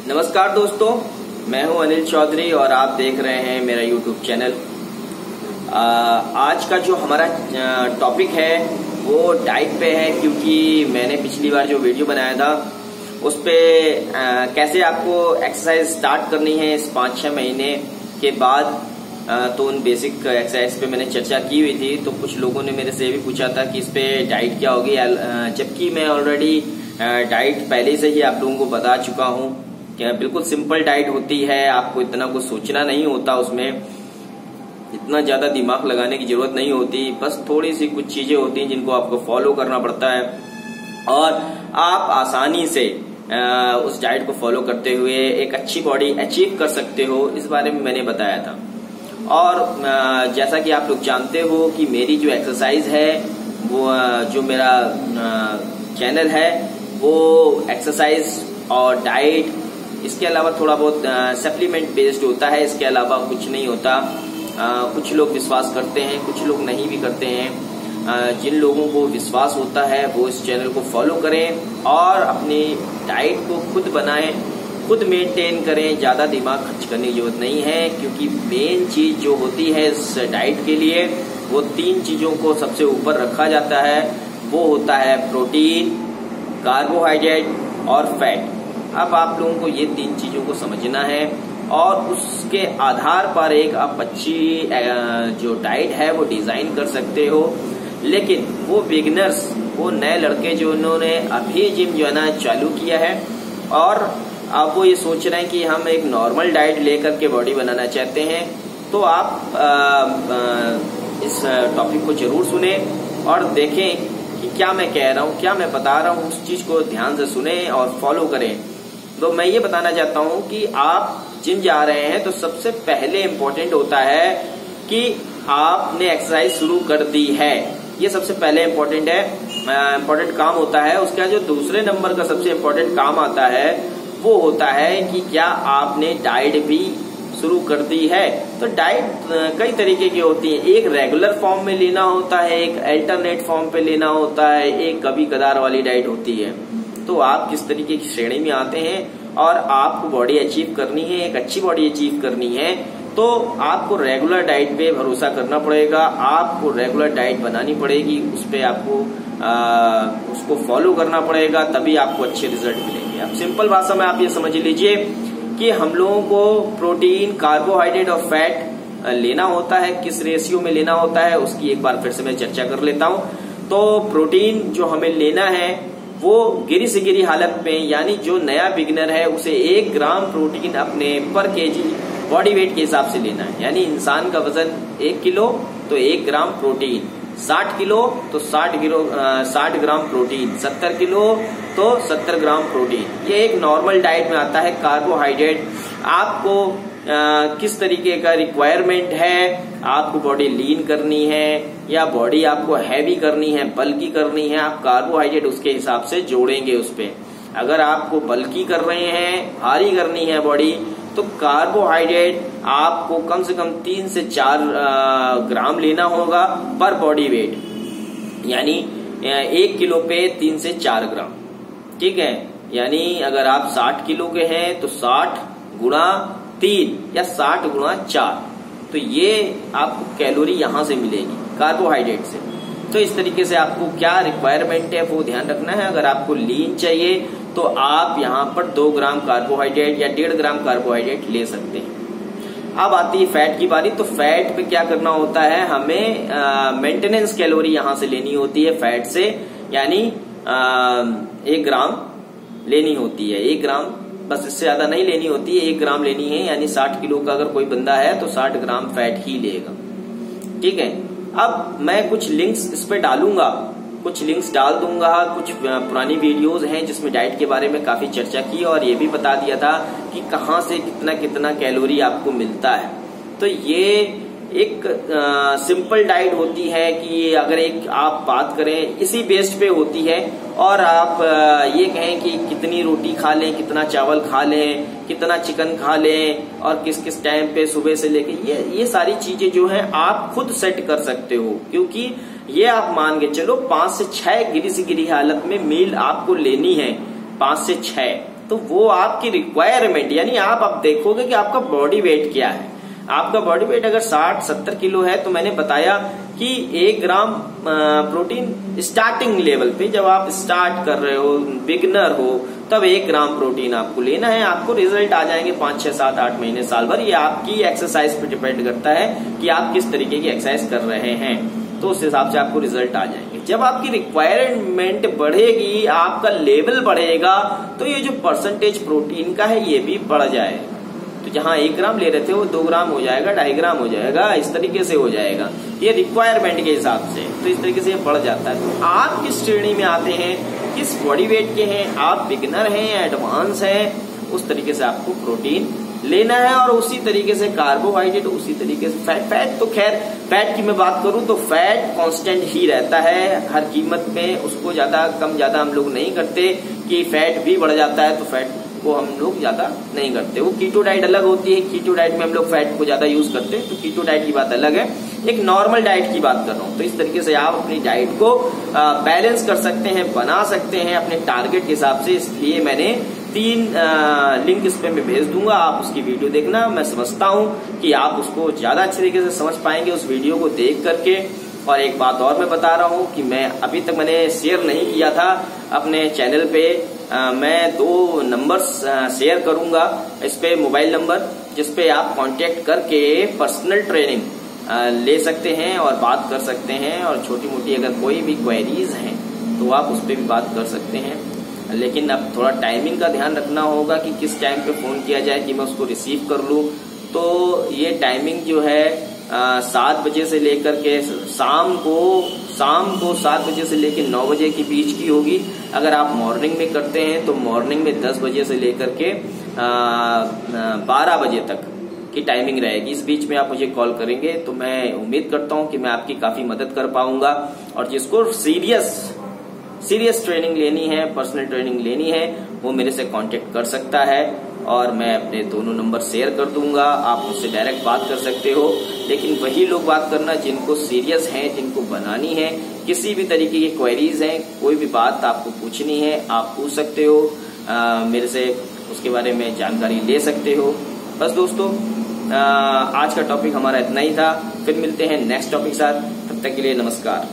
नमस्कार दोस्तों, मैं हूं अनिल चौधरी और आप देख रहे हैं मेरा यूट्यूब चैनल। आज का जो हमारा टॉपिक है वो डाइट पे है, क्योंकि मैंने पिछली बार जो वीडियो बनाया था उस पे कैसे आपको एक्सरसाइज स्टार्ट करनी है इस 5-6 महीने के बाद, तो उन बेसिक एक्सरसाइज पे मैंने चर्चा की हुई थी। तो कुछ लोगों ने मेरे से भी पूछा था कि इस पे डाइट क्या होगी, जबकि मैं ऑलरेडी डाइट पहले से ही आप लोगों को बता चुका हूं। क्या बिल्कुल सिंपल डाइट होती है, आपको इतना कुछ सोचना नहीं होता, उसमें इतना ज्यादा दिमाग लगाने की जरूरत नहीं होती। बस थोड़ी सी कुछ चीजें होती हैं जिनको आपको फॉलो करना पड़ता है और आप आसानी से उस डाइट को फॉलो करते हुए एक अच्छी बॉडी अचीव कर सकते हो। इस बारे में मैंने बताया था। और जैसा कि आप लोग जानते हो कि मेरी जो एक्सरसाइज है वो जो मेरा चैनल है वो एक्सरसाइज और डाइट, इसके अलावा थोड़ा बहुत सप्लीमेंट बेस्ड होता है, इसके अलावा कुछ नहीं होता। कुछ लोग विश्वास करते हैं, कुछ लोग नहीं भी करते हैं। जिन लोगों को विश्वास होता है वो इस चैनल को फॉलो करें और अपनी डाइट को खुद बनाएं, खुद मेंटेन करें। ज्यादा दिमाग खर्च करने की जरूरत नहीं है, क्योंकि मेन चीज जो होती है इस डाइट के लिए वो 3 चीजों को सबसे ऊपर रखा जाता है। वो होता है प्रोटीन, कार्बोहाइड्रेट और फैट। अब आप लोगों को ये 3 चीजों को समझना है और उसके आधार पर एक आप अच्छी जो डाइट है वो डिजाइन कर सकते हो। लेकिन वो बिगिनर्स, वो नए लड़के जो उन्होंने अभी जिम जो है ना चालू किया है और अब वो ये सोच रहे हैं कि हम एक नॉर्मल डाइट लेकर के बॉडी बनाना चाहते हैं, तो आप इस टॉपिक को जरूर सुने और देखें कि क्या मैं कह रहा हूँ, क्या मैं बता रहा हूँ, उस चीज को ध्यान से सुने और फॉलो करें। तो मैं ये बताना चाहता हूँ कि आप जिम जा रहे हैं तो सबसे पहले इम्पोर्टेंट होता है कि आपने एक्सरसाइज शुरू कर दी है। ये सबसे पहले इम्पोर्टेंट काम होता है। उसका जो दूसरे नंबर का सबसे इम्पोर्टेंट काम आता है वो होता है कि क्या आपने डाइट भी शुरू कर दी है। तो डाइट कई तरीके की होती है। एक रेगुलर फॉर्म में लेना होता है, एक अल्टरनेट फॉर्म पे लेना होता है, एक कभी कदार वाली डाइट होती है। तो आप किस तरीके की श्रेणी में आते हैं और आपको बॉडी अचीव करनी है, एक अच्छी बॉडी अचीव करनी है, तो आपको रेगुलर डाइट पे भरोसा करना पड़ेगा। आपको रेगुलर डाइट बनानी पड़ेगी, उस पे आपको उसको फॉलो करना पड़ेगा, तभी आपको अच्छे रिजल्ट मिलेंगे। अब सिंपल भाषा में आप ये समझ लीजिए कि हम लोगों को प्रोटीन, कार्बोहाइड्रेट और फैट लेना होता है। किस रेशियो में लेना होता है उसकी एक बार फिर से मैं चर्चा कर लेता हूँ। तो प्रोटीन जो हमें लेना है वो गिरी से गिरी हालत में, यानी जो नया बिगिनर है उसे 1 ग्राम प्रोटीन अपने पर केजी बॉडी वेट के हिसाब से लेना है। यानी इंसान का वजन 1 किलो तो 1 ग्राम प्रोटीन, 60 किलो तो 60 ग्राम प्रोटीन, 70 किलो तो 70 ग्राम प्रोटीन। ये एक नॉर्मल डाइट में आता है। कार्बोहाइड्रेट आपको किस तरीके का रिक्वायरमेंट है, आपको बॉडी लीन करनी है या बॉडी आपको हैवी करनी है, बल्की करनी है, आप कार्बोहाइड्रेट उसके हिसाब से जोड़ेंगे उस पे। अगर आपको बल्की कर रहे हैं, भारी करनी है बॉडी, तो कार्बोहाइड्रेट आपको कम से कम 3 से 4 ग्राम लेना होगा पर बॉडी वेट, यानी 1 किलो पे 3 से 4 ग्राम। ठीक है, यानी अगर आप 60 किलो के हैं तो 60 गुणा 3 या 60 गुणा 4, तो ये आपको कैलोरी यहां से मिलेगी कार्बोहाइड्रेट से। तो इस तरीके से आपको क्या रिक्वायरमेंट है वो ध्यान रखना है। अगर आपको लीन चाहिए तो आप यहाँ पर 2 ग्राम कार्बोहाइड्रेट या 1.5 ग्राम कार्बोहाइड्रेट ले सकते हैं। अब आती है फैट की बारी। तो फैट पे क्या करना होता है, हमें मेंटेनेंस कैलोरी यहां से लेनी होती है फैट से, यानी 1 ग्राम लेनी होती है। 1 ग्राम, बस इससे ज्यादा नहीं लेनी होती है, 1 ग्राम लेनी है। यानी 60 किलो का अगर कोई बंदा है तो 60 ग्राम फैट ही लेगा। ठीक है, अब मैं कुछ लिंक्स इस पे डालूंगा, कुछ लिंक्स डाल दूंगा। कुछ पुरानी वीडियोस हैं जिसमें डाइट के बारे में काफी चर्चा की और ये भी बता दिया था कि कहाँ से कितना कितना कैलोरी आपको मिलता है। तो ये एक सिंपल डाइट होती है कि अगर एक आप बात करें इसी बेस्ड पे होती है और आप ये कहें कि कितनी रोटी खा लें, कितना चावल खा लें, कितना चिकन खा लें और किस किस टाइम पे सुबह से लेके ये सारी चीजें जो हैं आप खुद सेट कर सकते हो। क्योंकि ये आप मान के चलो 5 से 6 गिरी से गिरी हालत में मील आपको लेनी है, 5 से 6। तो वो आपकी रिक्वायरमेंट, यानी आप अब देखोगे कि आपका बॉडी वेट क्या है। आपका बॉडी वेट अगर 60-70 किलो है तो मैंने बताया कि 1 ग्राम प्रोटीन स्टार्टिंग लेवल पे, जब आप स्टार्ट कर रहे हो, बिगनर हो, तब 1 ग्राम प्रोटीन आपको लेना है। आपको रिजल्ट आ जाएंगे 5, 6, 7, 8 महीने, साल भर। ये आपकी एक्सरसाइज पे डिपेंड करता है कि आप किस तरीके की एक्सरसाइज कर रहे हैं, तो उस हिसाब से आपको रिजल्ट आ जाएंगे। जब आपकी रिक्वायरमेंट बढ़ेगी, आपका लेवल बढ़ेगा, तो ये जो परसेंटेज प्रोटीन का है ये भी बढ़ जाएगा। तो जहां 1 ग्राम ले रहे थे वो 2 ग्राम हो जाएगा, 2.5 ग्राम हो जाएगा, इस तरीके से हो जाएगा, ये रिक्वायरमेंट के हिसाब से। तो इस तरीके से ये बढ़ जाता है। तो आप किस श्रेणी में आते हैं, किस बॉडी वेट के हैं, आप बिगिनर हैं या एडवांस हैं, उस तरीके से आपको प्रोटीन लेना है। और उसी तरीके से कार्बोहाइड्रेट, उसी तरीके से फैट तो खैर फैट की मैं बात करूं तो फैट कांस्टेंट ही रहता है हर कीमत में, उसको ज्यादा कम ज्यादा हम लोग नहीं करते कि फैट भी बढ़ जाता है तो फैट को हम लोग ज्यादा नहीं करते। वो कीटो डाइट अलग होती है, कीटो डाइट में हम लोग फैट को ज्यादा यूज करते हैं, तो कीटो डाइट की बात अलग है। एक नॉर्मल डाइट की बात कर रहा हूं। तो इस तरीके से आप अपनी डाइट को बैलेंस कर सकते हैं, बना सकते हैं अपने टारगेट के हिसाब से। इसलिए मैंने 3 लिंक इस पे मैं भेज दूंगा, आप उसकी वीडियो देखना। मैं समझता हूं कि आप उसको ज्यादा अच्छे तरीके से समझ पाएंगे उस वीडियो को देख करके। और एक बात और मैं बता रहा हूं कि मैं अभी तक मैंने शेयर नहीं किया था अपने चैनल पे। मैं 2 नंबर्स शेयर करूंगा इस पे, मोबाइल नंबर जिसपे आप कांटेक्ट करके पर्सनल ट्रेनिंग ले सकते हैं और बात कर सकते हैं। और छोटी मोटी अगर कोई भी क्वेरीज हैं तो आप उस पर भी बात कर सकते हैं। लेकिन अब थोड़ा टाइमिंग का ध्यान रखना होगा कि किस टाइम पे फोन किया जाए कि मैं उसको रिसीव कर लूं। तो ये टाइमिंग जो है 7 बजे से लेकर के शाम को 7 बजे से लेकर 9 बजे के बीच की होगी। अगर आप मॉर्निंग में करते हैं तो मॉर्निंग में 10 बजे से लेकर के 12 बजे तक की टाइमिंग रहेगी। इस बीच में आप मुझे कॉल करेंगे तो मैं उम्मीद करता हूं कि मैं आपकी काफी मदद कर पाऊंगा। और जिसको सीरियस ट्रेनिंग लेनी है, पर्सनल ट्रेनिंग लेनी है, वो मेरे से कांटेक्ट कर सकता है। और मैं अपने दोनों नंबर शेयर कर दूंगा, आप मुझसे डायरेक्ट बात कर सकते हो। लेकिन वही लोग बात करना जिनको सीरियस है, जिनको बनानी है, किसी भी तरीके की क्वेरीज हैं, कोई भी बात आपको पूछनी है आप पूछ सकते हो, मेरे से उसके बारे में जानकारी ले सकते हो। बस दोस्तों, आज का टॉपिक हमारा इतना ही था। फिर मिलते हैं नेक्स्ट टॉपिक के साथ, तब तक के लिए नमस्कार।